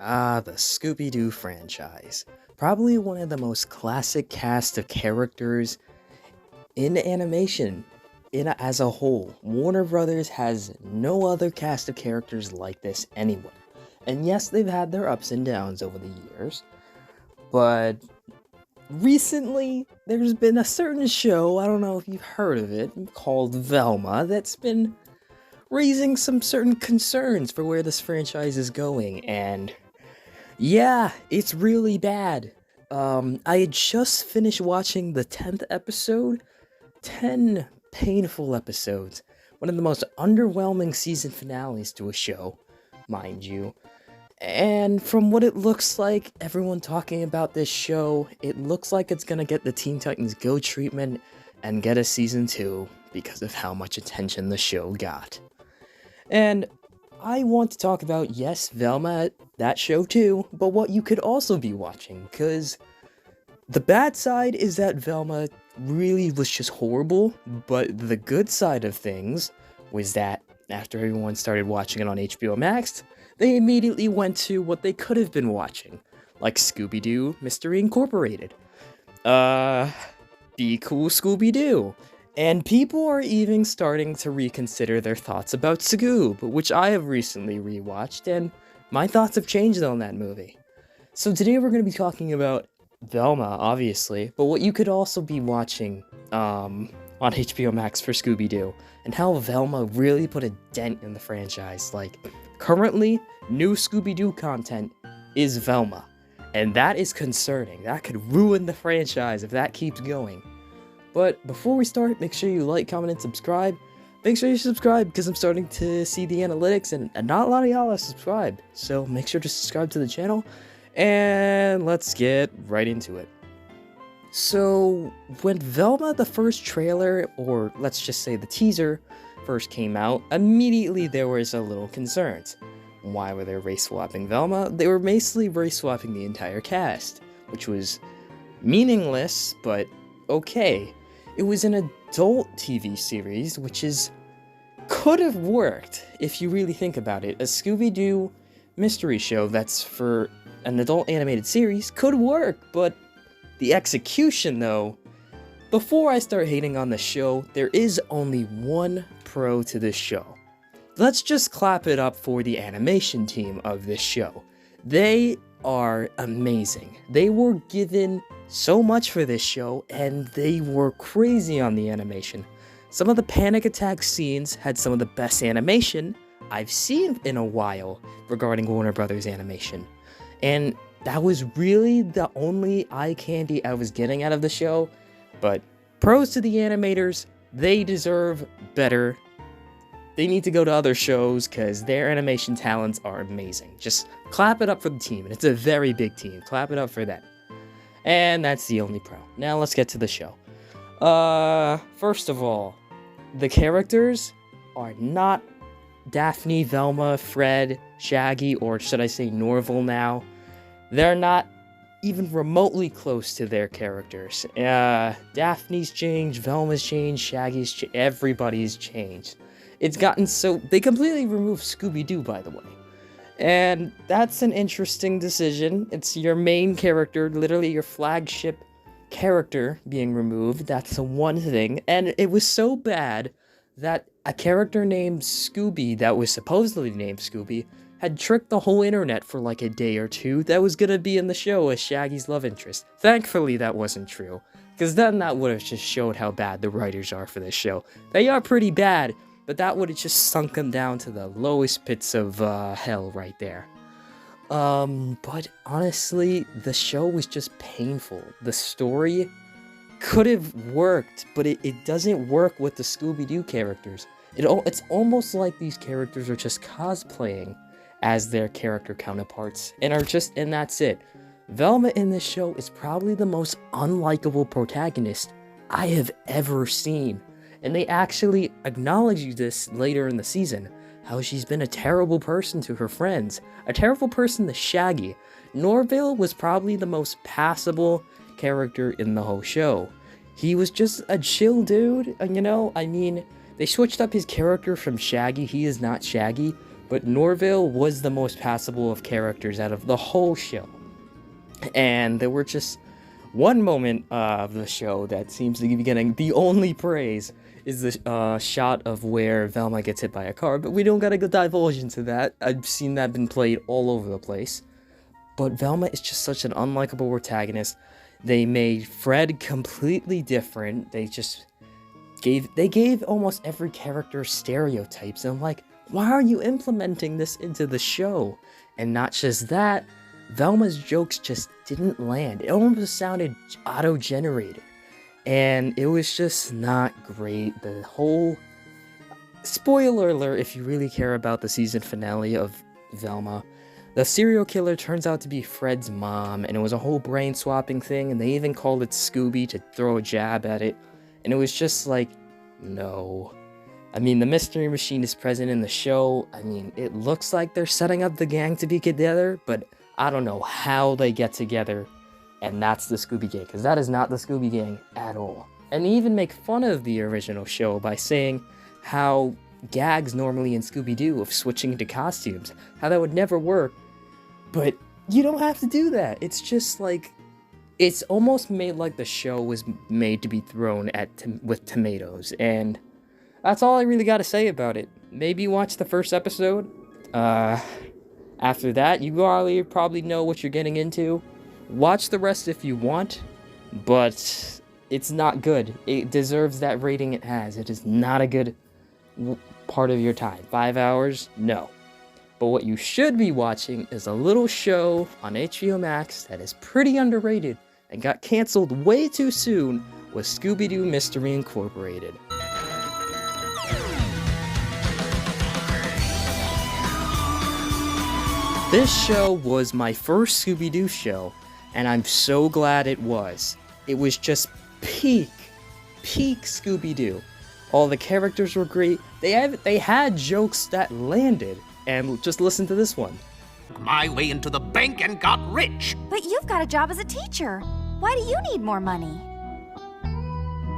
The Scooby-Doo franchise. Probably one of the most classic cast of characters in animation as a whole. Warner Brothers has no other cast of characters like this anywhere. And yes, they've had their ups and downs over the years, but recently there's been a certain show, I don't know if you've heard of it, called Velma, that's been raising some certain concerns for where this franchise is going, and yeah, it's really bad. I had just finished watching the 10th episode. 10 painful episodes. One of the most underwhelming season finales to a show, mind you. And from what it looks like, everyone talking about this show, it looks like it's gonna get the Teen Titans Go treatment and get a season 2 because of how much attention the show got. And I want to talk about, yes, Velma, that show too, but what you could also be watching, because the bad side is that Velma really was just horrible, but the good side of things was that after everyone started watching it on HBO Max, they immediately went to what they could have been watching, like Scooby-Doo Mystery Incorporated. Be Cool Scooby-Doo. And people are even starting to reconsider their thoughts about Scoob, which I have recently rewatched, and my thoughts have changed on that movie. So today we're going to be talking about Velma, obviously, but what you could also be watching on HBO Max for Scooby-Doo, and how Velma really put a dent in the franchise. Like, currently, new Scooby-Doo content is Velma, and that is concerning. That could ruin the franchise if that keeps going. But before we start, make sure you like, comment, and subscribe. Make sure you subscribe, because I'm starting to see the analytics, and not a lot of y'all are subscribed. So make sure to subscribe to the channel, and let's get right into it. So, when Velma, the first trailer, or let's just say the teaser, first came out, immediately there was a little concerns. Why were they race-swapping Velma? They were basically race-swapping the entire cast, which was meaningless, but okay. It was an adult TV series, which could have worked if you really think about it. A Scooby-Doo mystery show that's for an adult animated series could work, but the execution, though, before I start hating on the show, there is only one pro to this show. Let's just clap it up for the animation team of this show. They are amazing. They were given so much for this show, and they were crazy on the animation. Some of the panic attack scenes had some of the best animation I've seen in a while regarding Warner Brothers animation. And that was really the only eye candy I was getting out of the show. But pros to the animators, they deserve better. They need to go to other shows because their animation talents are amazing. Just clap it up for the team, and it's a very big team. Clap it up for them. And that's the only pro. Now let's get to the show. First of all, the characters are not Daphne, Velma, Fred, Shaggy, or should I say Norval now. They're not even remotely close to their characters. Daphne's changed, Velma's changed, Shaggy's changed, everybody's changed. It's gotten so... They completely removed Scooby-Doo, by the way. And that's an interesting decision. It's your main character, literally your flagship character being removed. That's the one thing. And it was so bad that a character named Scooby, that was supposedly named Scooby, had tricked the whole internet for like a day or two that was gonna be in the show as Shaggy's love interest. Thankfully, that wasn't true, because then that would have just showed how bad the writers are for this show. They are pretty bad, but that would have just sunk them down to the lowest pits of hell right there. But honestly, the show was just painful. The story could have worked, but it doesn't work with the Scooby-Doo characters. It's almost like these characters are just cosplaying as their character counterparts, and that's it. Velma in this show is probably the most unlikable protagonist I have ever seen. And they actually acknowledge this later in the season, how she's been a terrible person to her friends, a terrible person to Shaggy. Norville was probably the most passable character in the whole show. He was just a chill dude, and they switched up his character from Shaggy. He is not Shaggy, but Norville was the most passable of characters out of the whole show. And there were just one moment of the show that seems to be getting the only praise is the shot of where Velma gets hit by a car, but we don't gotta go divulge into that. I've seen that been played all over the place. But Velma is just such an unlikable protagonist. They made Fred completely different. They gave almost every character stereotypes. And I'm like, why are you implementing this into the show? And not just that, Velma's jokes just didn't land. It almost sounded auto-generated. And it was just not great. The whole... Spoiler alert if you really care about the season finale of Velma. The serial killer turns out to be Fred's mom, and it was a whole brain swapping thing, and they even called it Scooby to throw a jab at it. And it was just like, no. I mean, the mystery machine is present in the show. I mean, it looks like they're setting up the gang to be together, but I don't know how they get together, and that's the Scooby Gang, because that is not the Scooby Gang at all. And they even make fun of the original show by saying how gags normally in Scooby-Doo of switching into costumes, how that would never work, but you don't have to do that. It's just like, it's almost made like the show was made to be thrown at with tomatoes, and that's all I really got to say about it. Maybe watch the first episode. After that, you probably know what you're getting into. Watch the rest if you want, but it's not good. It deserves that rating it has. It is not a good part of your time. 5 hours? No. But what you should be watching is a little show on HBO Max that is pretty underrated and got canceled way too soon with Scooby-Doo Mystery Incorporated. This show was my first Scooby-Doo show, and I'm so glad it was. It was just peak Scooby-Doo. All the characters were great. They had jokes that landed, and just listen to this one. My way into the bank and got rich. But you've got a job as a teacher. Why do you need more money?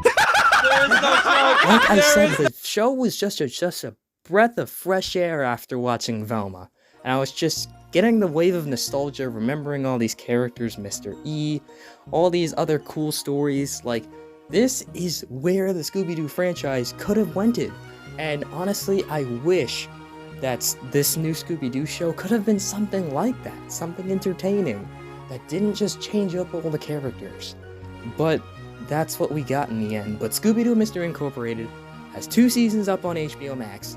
Like I said, the show was just a breath of fresh air after watching Velma. And I was just getting the wave of nostalgia, remembering all these characters, Mr. E, all these other cool stories. Like, this is where the Scooby-Doo franchise could have went. And honestly, I wish that this new Scooby-Doo show could have been something like that, something entertaining, that didn't just change up all the characters. But that's what we got in the end. But Scooby-Doo Mystery Incorporated has 2 seasons up on HBO Max.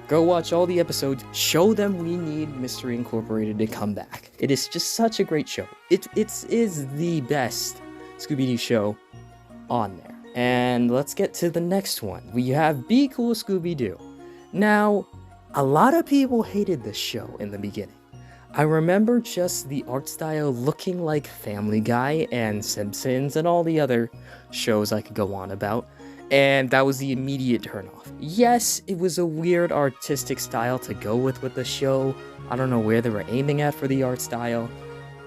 Go watch all the episodes, show them we need Mystery Incorporated to come back. It is just such a great show. It is the best Scooby-Doo show on there. And let's get to the next one. We have Be Cool Scooby-Doo. Now, a lot of people hated this show in the beginning. I remember just the art style looking like Family Guy and Simpsons and all the other shows I could go on about. And that was the immediate turnoff. Yes, it was a weird artistic style to go with the show. I don't know where they were aiming at for the art style,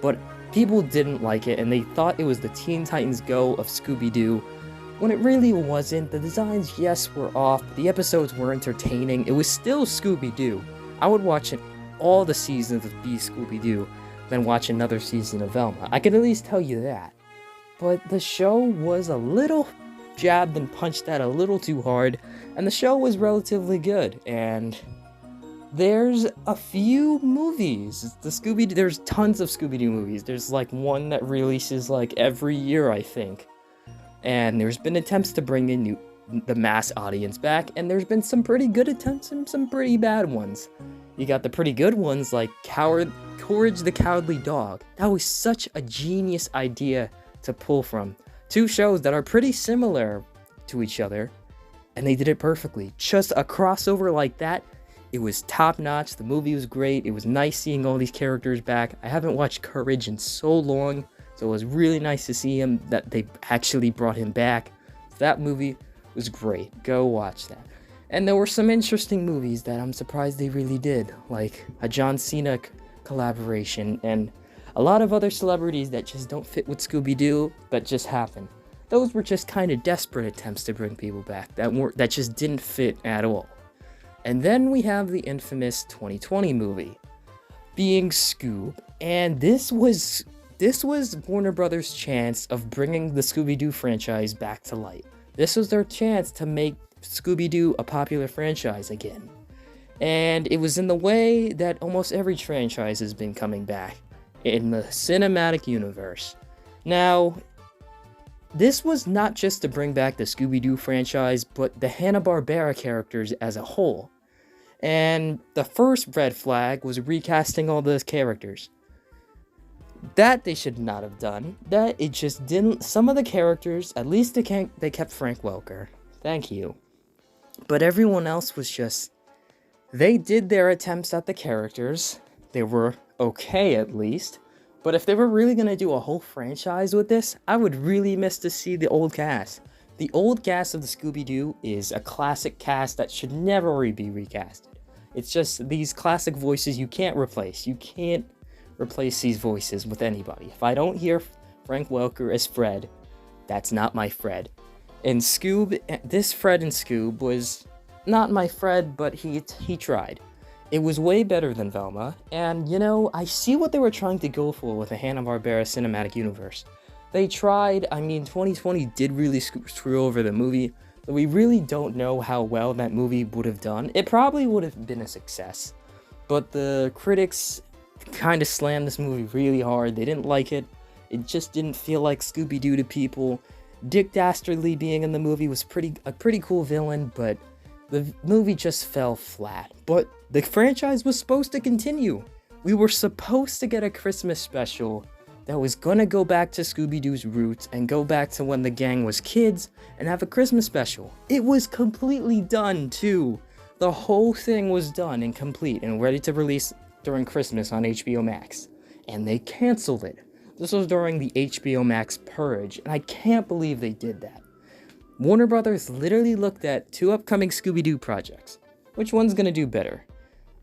but people didn't like it, and they thought it was the Teen Titans Go of Scooby-Doo, when it really wasn't. The designs, yes, were off, but the episodes were entertaining. It was still Scooby-Doo. I would watch all the seasons of Be Scooby-Doo, then watch another season of Velma. I can at least tell you that. But the show was a little jabbed and punched at a little too hard, and the show was relatively good. And there's a few movies. There's tons of Scooby-Doo movies. There's like one that releases like every year, I think. And there's been attempts to bring in the mass audience back, and there's been some pretty good attempts and some pretty bad ones. You got the pretty good ones like Courage the Cowardly Dog. That was such a genius idea to pull from 2 shows that are pretty similar to each other, and they did it perfectly. Just a crossover like that, it was top-notch. The movie was great. It was nice seeing all these characters back. I haven't watched Courage in so long, so it was really nice to see him, that they actually brought him back. That movie was great. Go watch that. And there were some interesting movies that I'm surprised they really did, like a John Cena collaboration, and a lot of other celebrities that just don't fit with Scooby-Doo, that just happen. Those were just kind of desperate attempts to bring people back that just didn't fit at all. And then we have the infamous 2020 movie, being Scoob, and this was Warner Brothers' chance of bringing the Scooby-Doo franchise back to light. This was their chance to make Scooby-Doo a popular franchise again. And it was in the way that almost every franchise has been coming back, in the cinematic universe. Now, this was not just to bring back the Scooby-Doo franchise, but the Hanna-Barbera characters as a whole. And the first red flag was recasting all those characters. That they should not have done. That it just didn't. Some of the characters, at least they kept Frank Welker. Thank you. But everyone else was just, they did their attempts at the characters. They were okay at least. But if they were really going to do a whole franchise with this, I would really miss to see the old cast. The old cast of the Scooby-Doo is a classic cast that should never be recasted. It's just these classic voices you can't replace. You can't replace these voices with anybody. If I don't hear Frank Welker as Fred, that's not my Fred. And Scoob, this Fred and Scoob was not my Fred, but he tried. It was way better than Velma, and you know, I see what they were trying to go for with the Hanna-Barbera cinematic universe. They tried. 2020 did really screw over the movie, but we really don't know how well that movie would have done. It probably would have been a success, but the critics kind of slammed this movie really hard. They didn't like it. It just didn't feel like Scooby-Doo to people. Dick Dastardly being in the movie was a pretty cool villain, but the movie just fell flat. But the franchise was supposed to continue. We were supposed to get a Christmas special that was gonna go back to Scooby-Doo's roots and go back to when the gang was kids and have a Christmas special. It was completely done too. The whole thing was done and complete and ready to release during Christmas on HBO Max. And they canceled it. This was during the HBO Max purge, and I can't believe they did that. Warner Brothers literally looked at 2 upcoming Scooby-Doo projects. Which one's gonna do better?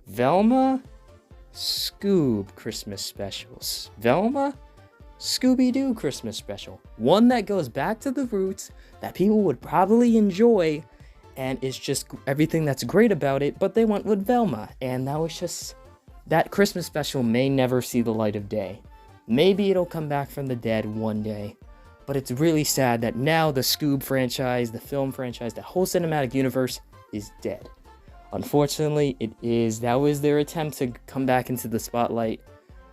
Velma, Scoob Christmas specials. Velma, Scooby-Doo Christmas special. One that goes back to the roots, that people would probably enjoy, and is just everything that's great about it, but they went with Velma, and that Christmas special may never see the light of day. Maybe it'll come back from the dead one day, but it's really sad that now the Scoob franchise, the film franchise, the whole cinematic universe is dead. Unfortunately, that was their attempt to come back into the spotlight,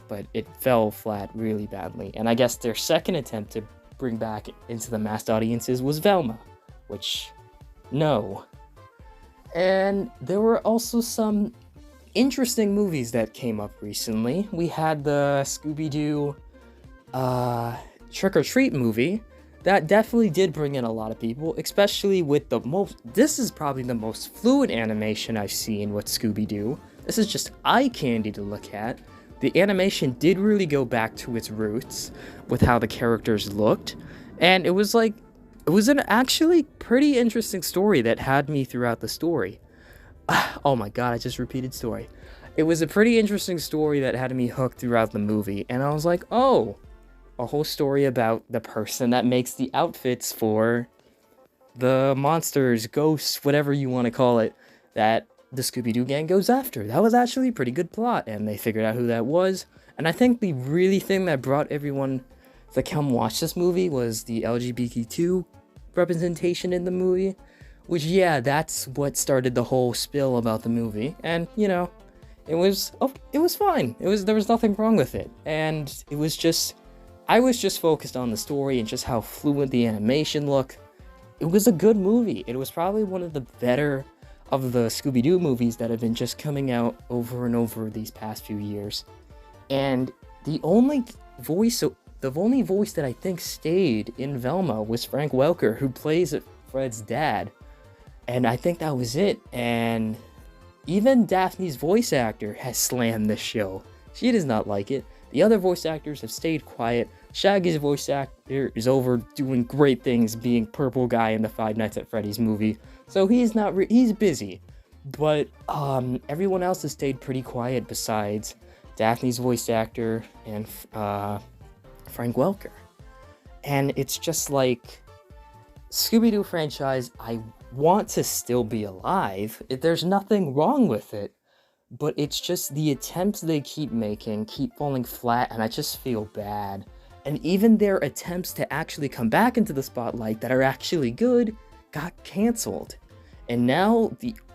but it fell flat really badly. And I guess their second attempt to bring back into the mass audiences was Velma, which, no. And there were also some interesting movies that came up recently. We had the Scooby-Doo Trick or Treat movie. That definitely did bring in a lot of people, especially with this is probably the most fluid animation I've seen with Scooby-Doo. This is just eye candy to look at. The animation did really go back to its roots with how the characters looked, and it was an actually pretty interesting story that had me throughout the story. Oh my god, I just repeated story. It was a pretty interesting story that had me hooked throughout the movie, and I was like, oh, a whole story about the person that makes the outfits for the monsters, ghosts, whatever you want to call it, that the Scooby-Doo gang goes after. That was actually a pretty good plot, and they figured out who that was. And I think the really thing that brought everyone to come watch this movie was the LGBTQ representation in the movie, which, yeah, that's what started the whole spill about the movie. And, you know, it was fine. There was nothing wrong with it. And I was just focused on the story and just how fluid the animation looked. It was a good movie. It was probably one of the better of the Scooby-Doo movies that have been just coming out over and over these past few years. And the only voice that I think stayed in Velma was Frank Welker, who plays Fred's dad. And I think that was it. And even Daphne's voice actor has slammed this show. She does not like it. The other voice actors have stayed quiet. Shaggy's voice actor is over doing great things, being Purple Guy in the Five Nights at Freddy's movie. So he's busy. But everyone else has stayed pretty quiet besides Daphne's voice actor and Frank Welker. And it's just like, Scooby-Doo franchise, I want to still be alive. There's nothing wrong with it. But it's just the attempts they keep making keep falling flat, and I just feel bad. And even their attempts to actually come back into the spotlight that are actually good got canceled. And now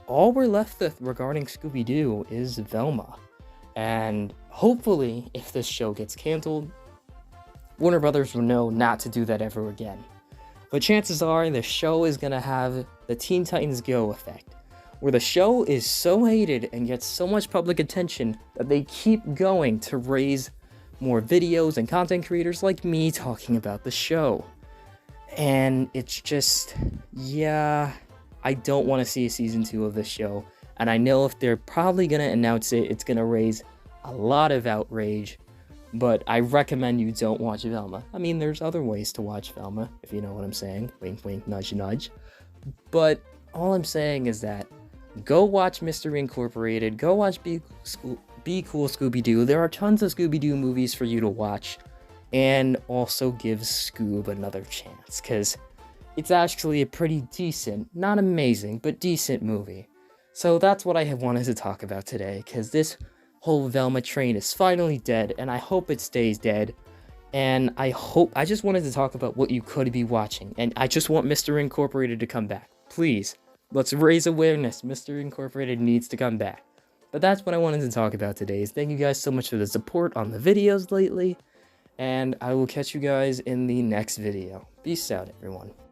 all we're left with regarding Scooby-Doo is Velma. And hopefully, if this show gets canceled, Warner Brothers will know not to do that ever again. But chances are the show is gonna have the Teen Titans Go effect, where the show is so hated and gets so much public attention that they keep going to raise more videos and content creators like me talking about the show. And it's just, yeah, I don't want to see a season 2 of this show. And I know if they're probably going to announce it, it's going to raise a lot of outrage. But I recommend you don't watch Velma. I mean, there's other ways to watch Velma, if you know what I'm saying. Wink, wink, nudge, nudge. But all I'm saying is that go watch Mystery Incorporated. Go watch Be Cool Scooby-Doo. There are tons of Scooby-Doo movies for you to watch. And also give Scoob another chance, because it's actually a pretty decent, not amazing, but decent movie. So that's what I have wanted to talk about today, because this whole Velma train is finally dead, and I hope it stays dead. And I just wanted to talk about what you could be watching, and I just want Mr. Incorporated to come back. Please, let's raise awareness. Mr. Incorporated needs to come back. But that's what I wanted to talk about today. Thank you guys so much for the support on the videos lately, and I will catch you guys in the next video. Peace out, everyone.